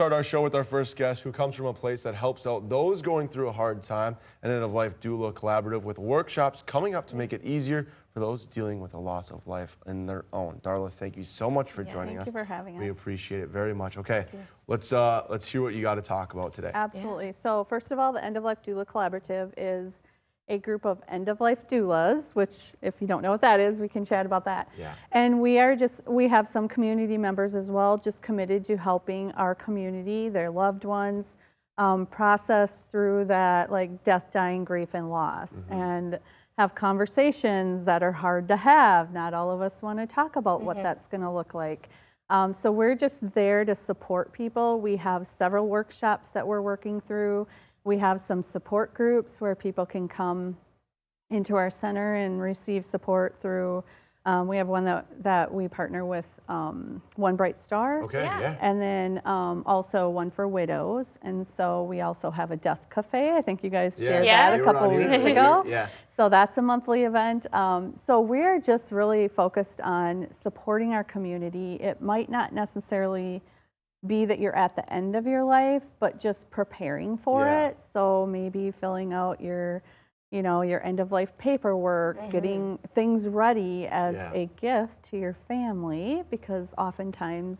Start our show with our first guest who comes from a place that helps out those going through a hard time, an end-of-life doula collaborative with workshops coming up to make it easier for those dealing with a loss of life in their own. Darla, thank you so much for joining us. Thank you for having us. We appreciate it very much. Okay, let's hear what you got to talk about today. Absolutely. Yeah. So first of all, the End-of-Life Doula Collaborative is a group of end-of-life doulas, which if you don't know what that is, we can chat about that. Yeah. And we have some community members as well, just committed to helping our community, their loved ones, process through that like death, dying, grief, and loss, and have conversations that are hard to have. Not all of us want to talk about what that's going to look like. So we're just there to support people. We have several workshops that we're working through. We have some support groups where people can come into our center and receive support through, we have one that we partner with One Bright Star. Okay, yeah. And then also one for widows. And so we also have a death cafe. I think you guys shared that a couple weeks ago. Yeah. So that's a monthly event. So we're just really focused on supporting our community. It might not necessarily be that you're at the end of your life, but just preparing for it. So maybe filling out your end of life paperwork, getting things ready as a gift to your family, because oftentimes,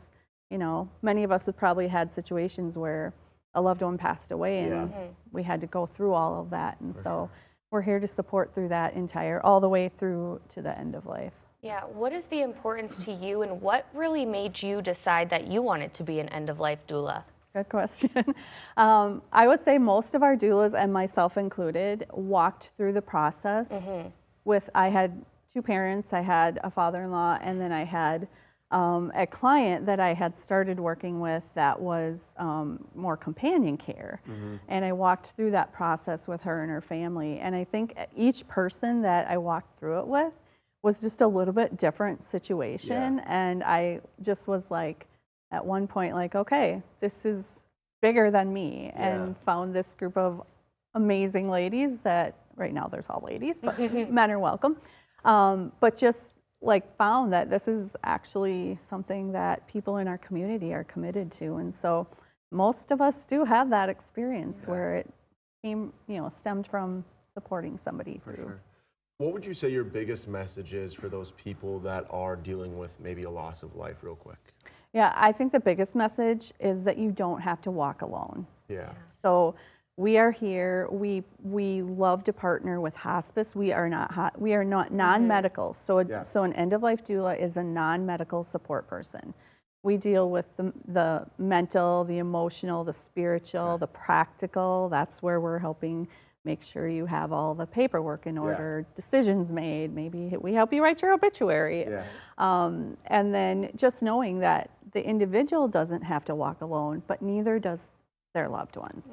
many of us have probably had situations where a loved one passed away and we had to go through all of that. And so we're here to support through that all the way through to the end of life. Yeah, what is the importance to you, and what really made you decide that you wanted to be an end-of-life doula? Good question. I would say most of our doulas, and myself included, walked through the process I had two parents. I had a father-in-law, and then I had a client that I had started working with that was more companion care. And I walked through that process with her and her family. And I think each person that I walked through it with was just a little bit different situation. And I just was like, at one point, like, okay, this is bigger than me, and found this group of amazing ladies that, right now there's all ladies, but men are welcome. But just like found that this is actually something that people in our community are committed to. And so most of us do have that experience where it came, stemmed from supporting somebody through. Sure. What would you say your biggest message is for those people that are dealing with maybe a loss of life, real quick? Yeah, I think the biggest message is that you don't have to walk alone. Yeah. So we are here. We love to partner with hospice. We are not non-medical. So an end-of-life doula is a non-medical support person. We deal with the mental, the emotional, the spiritual, the practical. That's where we're helping make sure you have all the paperwork in order, decisions made. Maybe we help you write your obituary. And then just knowing that the individual doesn't have to walk alone, but neither does their loved ones.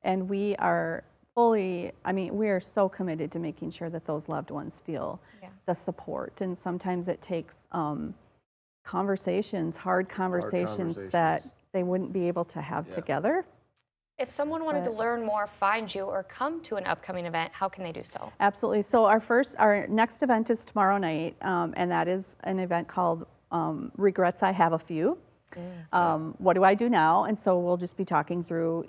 And we are we are so committed to making sure that those loved ones feel the support. And sometimes it takes hard conversations that they wouldn't be able to have together. If someone wanted to learn more, find you, or come to an upcoming event, how can they do so? Absolutely. So our next event is tomorrow night, and that is an event called Regrets I Have a Few. What do I do now? And so we'll just be talking through,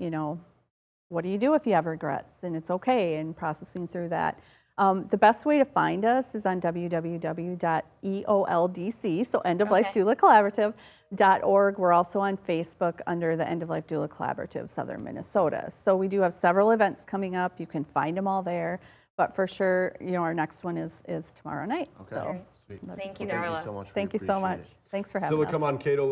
what do you do if you have regrets? And it's okay, and processing through that. The best way to find us is on www.EOLDC, so End of Life Doula Collaborative.org. We're also on Facebook under the End of Life Doula Collaborative Southern Minnesota. So we do have several events coming up. You can find them all there. But for sure, our next one is tomorrow night. Okay. So Thank you, Darla. Thank you so much. Thank you so much. Thanks for having us. Come on, Kato.